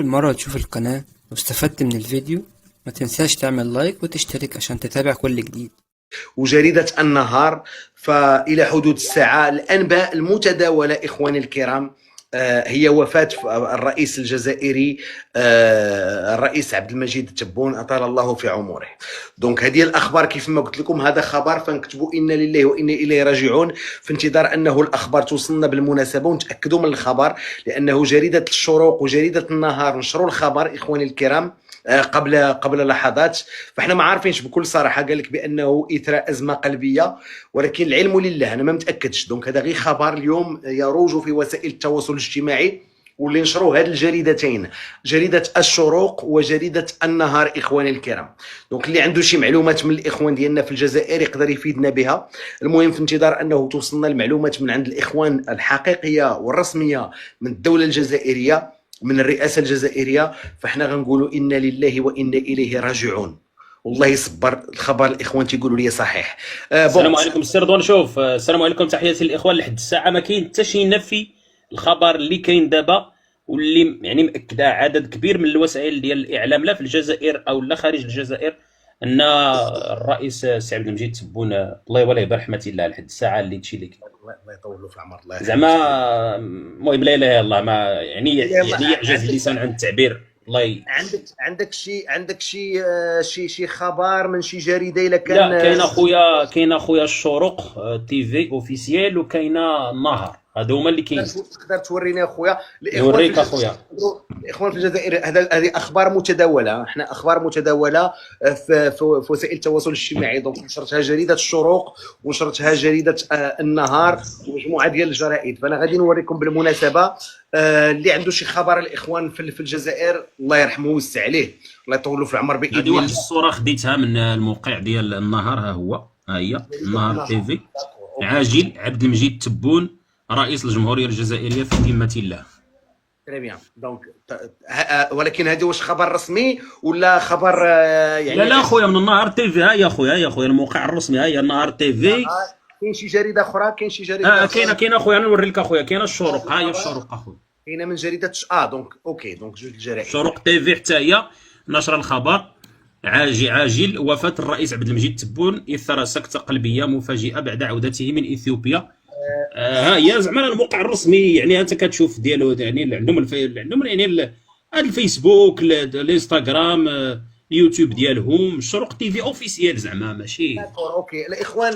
مرة تشوف القناة واستفدت من الفيديو، ما تنساش تعمل لايك وتشترك عشان تتابع كل جديد. وجريدة النهار، فإلى حدود الساعة الأنباء المتداولة إخواني الكرام هي وفاة الرئيس الجزائري الرئيس عبد المجيد تبون أطال الله في عمره. دونك هذه الأخبار كيف ما قلت لكم، هذا خبر فنكتبوا إنا لله وإنا إليه راجعون في انتظار أنه الأخبار توصلنا بالمناسبة ونتأكدوا من الخبر، لأنه جريدة الشروق وجريدة النهار نشروا الخبر إخواني الكرام قبل لحظات. فاحنا ما عارفينش بكل صراحه، قال لك بانه اثر ازمه قلبيه، ولكن العلم لله انا ما متاكدش. دونك هذا غير خبر اليوم يروج في وسائل التواصل الاجتماعي، واللي نشروا هذه الجريدتين جريده الشروق وجريده النهار اخواني الكرام. دونك اللي عنده شي معلومات من الاخوان ديالنا في الجزائر يقدر يفيدنا بها. المهم في انتظار انه توصلنا المعلومات من عند الاخوان الحقيقيه والرسميه من الدوله الجزائريه، من الرئاسه الجزائريه، فاحنا غنقولوا انا لله وانا اليه راجعون. والله يصبر، الخبر الاخوان تيقولوا لي صحيح. السلام عليكم السي رضوان. شوف، السلام عليكم، تحياتي للاخوان. لحد الساعه ما كاين حتى شي نفي الخبر اللي كاين دابا، واللي يعني مأكده عدد كبير من الوسائل ديال الاعلام لا في الجزائر او لا خارج الجزائر، ان الرئيس سي عبد المجيد تبون الله يوليه برحمه الله لحد الساعه اللي تشي لك الله يطول له في العمر. الله زعما المهم لا اله الا الله، ما يعني يعجز اللسان عن التعبير. الله عندك شي خبر من شي جريده الا كان؟ لا، كاين اخويا الشروق تي في اوفيسيال، وكاينه النهار، هادو هما اللي كاين. تقدر توريني اخويا؟ نوريك اخويا. الاخوان في الجزائر هذه اخبار متداوله، احنا اخبار متداوله في وسائل التواصل الاجتماعي. دونك نشرتها جريده الشروق ونشرتها جريده النهار ومجموعه ديال الجرائد. فانا غادي نوريكم بالمناسبه اللي عنده شي خبر الاخوان في الجزائر الله يرحمه ويوسع عليه، الله يطول له في العمر باذن الله. هذه واحد الصوره خديتها من الموقع ديال النهار، ها هو، ها هي النهار تي في. عاجل عبد المجيد تبون رئيس الجمهوريه الجزائريه في ذمه الله. تري بيان. دونك ولكن هذا واش خبر رسمي ولا خبر يعني؟ لا اخويا، من النهار تي في. ها يا خويا الموقع الرسمي، ها هي النهار تي في. كاين شي جريده اخرى؟ كاين شي جريده كاين اخويا، انا نوري لك اخويا. كاين الشروق، ها هي الشروق اخويا، كاينه من جريده دونك اوكي. دونك جوج الجرائد. الشروق تي في حتى هي نشر الخبر. عاجل وفاه الرئيس عبد المجيد تبون اثر سكته قلبيه مفاجئه بعد عودته من اثيوبيا. ها هي زعما الموقع الرسمي، يعني انت كتشوف ديالو، يعني عندهم يعني الفيسبوك، الانستغرام، اليوتيوب ديالهم، الشروق تي في اوفيسيال زعما ماشي. اوكي. الاخوان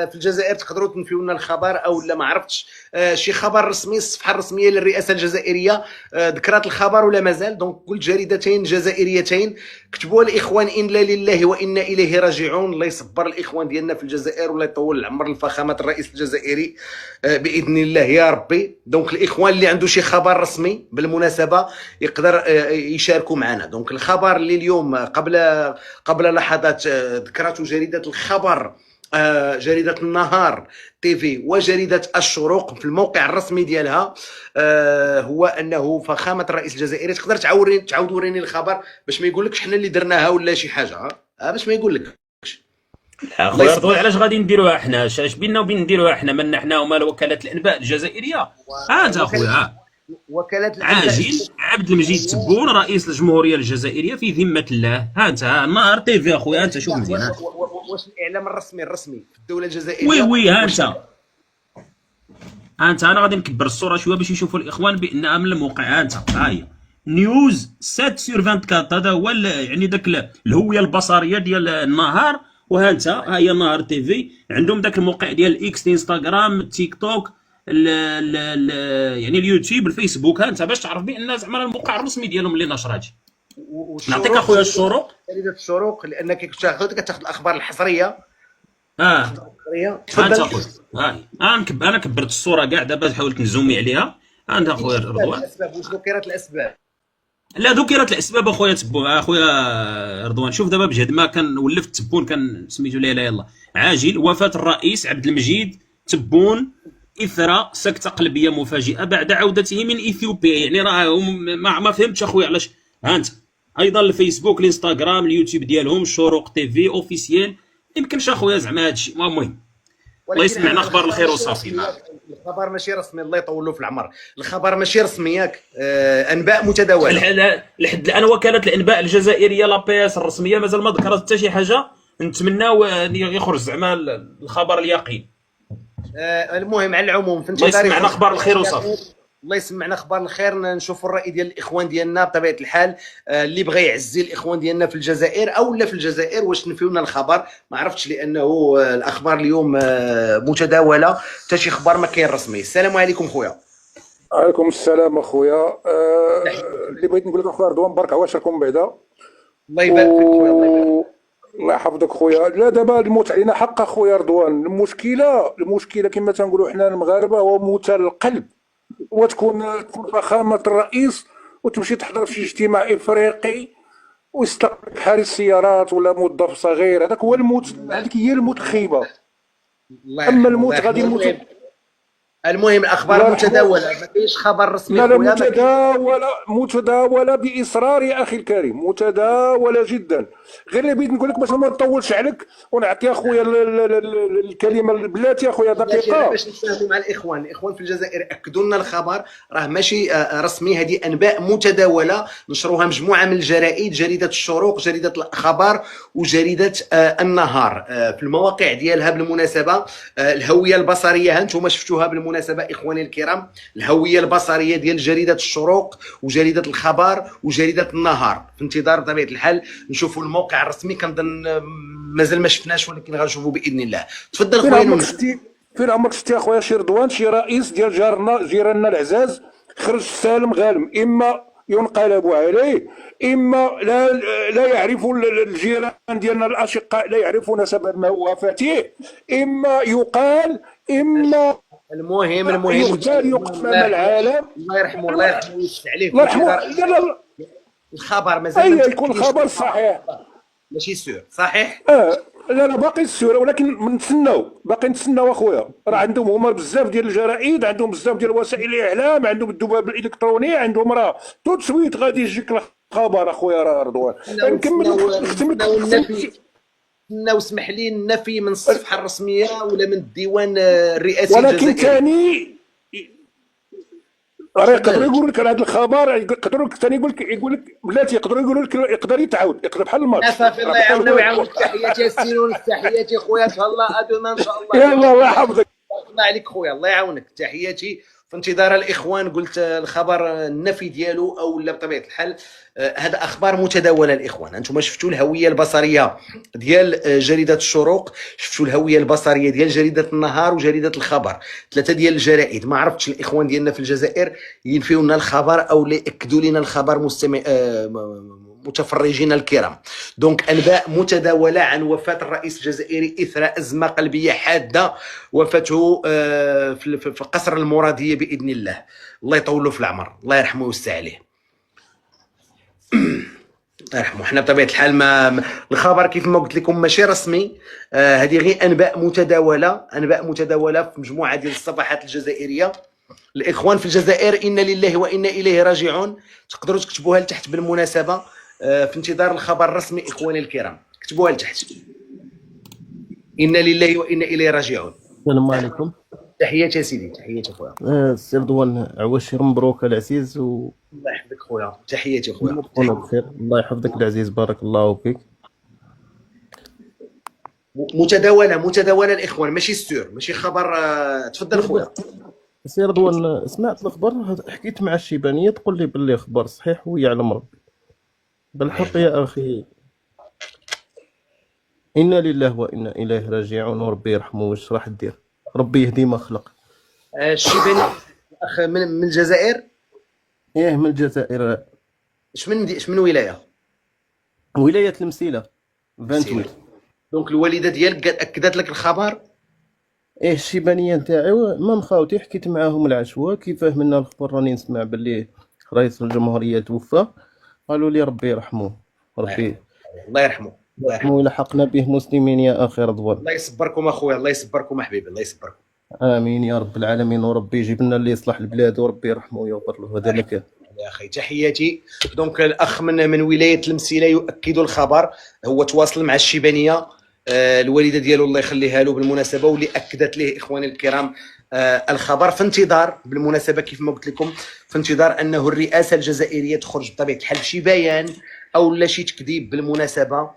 في الجزائر تقدروا تنفيوا لنا الخبر او لا؟ ما عرفتش شي خبر رسمي، الصفحه الرسميه للرئاسه الجزائريه ذكرت الخبر ولا مازال؟ دونك كل جريدتين جزائريتين كتبوها الاخوان انا لله وانا اليه راجعون. الله يصبر الاخوان ديالنا في الجزائر والله يطول العمر لفخامه الرئيس الجزائري باذن الله يا ربي. دونك الاخوان اللي عنده شي خبر رسمي بالمناسبه يقدر يشاركوا معنا. دونك الخبر اللي اليوم قبل لحظات ذكرته جريده الخبر، جريده النهار تي في وجريده الشروق في الموقع الرسمي ديالها، هو انه فخامه الرئيس الجزائري. تقدر تعاود وريني الخبر باش ما يقولكش حنا اللي درناها ولا شي حاجه، باش ما يقولك. لا خويا رضوان، علاش غادي نديروها حنا؟ اش بينا وبين نديروها حنا؟ من حنا ومال وكاله الانباء الجزائريه. ها انت اخويا، وكاله عاجل عبد المجيد تبون رئيس الجمهوريه الجزائريه في ذمه الله. ها انت، النهار تي في اخويا، انت شوف مزيان. واش الاعلام الرسمي في الدوله الجزائريه؟ وي ها انت انا غادي نكبر الصوره شويه باش يشوفوا الاخوان بانها من الموقع. ها انت، ها هي نيوز 7/24، هذا هو يعني داك الهويه البصريه ديال النهار. وها انت، ها هي النهار تي في، عندهم داك الموقع ديال اكس، الانستغرام، التيك توك، يعني اليوتيوب، الفيسبوك. ها انت باش تعرف بان زعما الموقع الرسمي ديالهم اللي نشر هادشي. نعطيك اخويا الشروق، جريده الشروق، لانك كتاخذ الاخبار الحصريه. تفضل اخويا. انا كبرت الصوره كاع، دابا حاولت نزومي عليها. انت اخويا رضوان، واش ذكرت الاسباب؟ لا، ذكرت الاسباب اخويا تبون. اخويا رضوان، شوف دابا بجهد ما كان ولفت تبون كان سميتو لا اله الا الله. عاجل وفاه الرئيس عبد المجيد تبون اثر سكته قلبيه مفاجئه بعد عودته من اثيوبيا. يعني راه ما فهمتش اخويا علاش. ها انت ايضا الفيسبوك، الانستغرام، اليوتيوب ديالهم الشروق تي في اوفيسيال. يمكنش اخويا زعما هادشي. المهم الله يسمعنا اخبار الخير وصافي. الخبر ماشي رسمي، الله يطول له في العمر. الخبر ماشي رسمي ياك، انباء متداوله. لحد الان وكاله الانباء الجزائريه لا بي اس الرسميه مازال ما ذكرت حتى شي حاجه. نتمناو يخرج زعما الخبر اليقين. المهم على العموم في الله يسمعنا اخبار الخير وصافي. الله يسمعنا اخبار الخير. نشوفوا الراي ديال الاخوان ديالنا بطبيعه الحال، اللي بغى يعزي الاخوان ديالنا في الجزائر او لا في الجزائر واش نفيو لنا الخبر ما عرفتش، لانه الاخبار اليوم متداوله، حتى شي خبر ما كاين رسمي. السلام عليكم خويا. عليكم السلام اخويا. اللي بغيت نقول لك اخويا رضوان بارك عواشركم بعدا. الله يبارك فيك خويا. الله يحفظك خويا. لا دابا الموت علينا حق اخويا رضوان. المشكله كما تنقولوا حنا المغاربه هو موت القلب، وتكون فخامه الرئيس وتمشي تحضر في شي اجتماع افريقي ويستقبلك حارس السيارات ولا موظف صغير. هذاك هو الموت، هذيك هي الموت الخيبه. اما الموت غادي يموت. المهم الاخبار متداوله، ما كاينش خبر رسمي لا خويا. متداوله باصرار يا اخي الكريم، متداوله جدا. غير اللي بغيت نقول لك باش ما نطولش عليك ونعطي اخويا الكلمه البلاتي اخويا دقيقه باش نتفاهموا مع الاخوان في الجزائر اكدوا لنا الخبر راه ماشي رسمي، هذه انباء متداوله نشروها مجموعه من الجرائد، جريده الشروق، جريده الاخبار، وجريده النهار في المواقع ديالها. بالمناسبه الهويه البصريه هانتوما شفتوها بالمناسبه اخواني الكرام، الهويه البصريه ديال جريده الشروق وجريده الخبر وجريده النهار. في انتظار بطبيعه الحال نشوفوا الموقع الرسمي. كنظن مازال ما شفناش، ولكن غنشوفوا باذن الله. تفضل خويا. فين عمرك شتي اخويا شي رضوان شي رئيس ديال جيراننا العزاز خرج سالم غانم؟ اما ينقلب عليه، اما لا يعرف الجيران ديالنا الاشقاء لا يعرفون سبب وفاته، اما يقال، اما المهم يختار يقسم العالم. الله يرحمه ويوسع عليه. الله يرحمه. لا الخبر مازال يكون خبر صحيح ماشي سور صحيح. لا باقي السوره، ولكن باقي نتسناو اخويا. راه عندهم هما بزاف ديال الجرائد، عندهم بزاف ديال وسائل الاعلام، عندهم الذباب الالكتروني، عندهم راه تو سويت غادي يجيك الخبر اخويا راه رضوان. نكمل اسمح لي النفي من الصفحه الرسميه ولا من الديوان الرئاسي الجزائري، ولكن ثاني راه يقدروا يقولوا لك هذا الخبر، يقدروا ثاني يقول لك بلاتي، يقدروا يقولوا لك يقدر يتعاود، يقدر بحال الماتش. صافي الله يعاوننا ويعاونك. تحياتي السينون، تحياتي خويا، تهلا ادوما ان شاء الله. يلا الله يحفظك. الله عليك خويا، الله يعاونك. تحياتي. في انتظار الاخوان قلت الخبر النفي ديالو او لا بطبيعه الحال. هذا اخبار متداوله الاخوان. انتم شفتوا الهويه البصريه ديال جريده الشروق، شفتوا الهويه البصريه ديال جريده النهار وجريده الخبر، ثلاثه ديال الجرائد. ما عرفتش الاخوان ديالنا في الجزائر ينفيو لنا الخبر او ياكدوا لنا الخبر. متفرجين الكرام، دونك انباء متداوله عن وفاه الرئيس الجزائري اثر ازمه قلبيه حاده وفاته في قصر المراديه باذن الله. الله يطول له في العمر، الله يرحمه ويوسع عليه. الله يرحمه. حنا بطبيعه الحال ما الخبر كيف ما قلت لكم ماشي رسمي، هذه غير انباء متداوله في مجموعه ديال الصفحات الجزائريه. الاخوان في الجزائر انا لله وانا اليه راجعون، تقدروا تكتبوها لتحت بالمناسبه. في انتظار الخبر الرسمي اخواني الكرام، كتبوها لتحت. انا لله وانا اليه راجعون. السلام عليكم. تحياتي يا سيدي. تحياتي اخويا. سي رضوان عواشر مبروك العزيز الله يحفظك خويا. تحياتي اخويا. بخير. الله يحفظك العزيز، بارك الله فيك. متداوله الاخوان، ماشي السور، ماشي خبر. تفضل خويا. سي رضوان سمعت الخبر، حكيت مع الشيبانيه تقول لي باللي خبر صحيح ويعلم ربي. بالحق يا اخي، انا لله وانا اليه راجعون، وربي يرحمه. واش راح دير؟ ربي يهدي ما خلق. الشيباني اخ من الجزائر. من الجزائر. اش من ولايه؟ ولايه المسيله 28. دونك الوالده ديالك اكدت لك الخبر؟ الشيبانيه نتاعي مام خاوتي حكيت معاهم العشوه كيفاه منا الخبر، راني نسمع باللي رئيس الجمهوريه توفى. قالوا لي ربي يرحمه، ربي الله يرحمه ويلحقنا به مسلمين يا اخي رضوان. الله يصبركم اخويا، الله يصبركم حبيبي، الله يصبركم. امين يا رب العالمين، وربي يجيب لنا اللي يصلح البلاد، وربي يرحمه ويغفر له. هذا مكان يا اخي. تحياتي. دونك الاخ من ولايه المسيله يؤكد الخبر، هو تواصل مع الشيبانيه الوالده ديالو الله يخليها له بالمناسبه، واللي اكدت ليه اخواني الكرام الخبر. في انتظار بالمناسبه كيف ما قلت لكم، في انتظار انه الرئاسه الجزائريه تخرج بطبيعه الحال بشي بيان او لا شي تكذيب بالمناسبه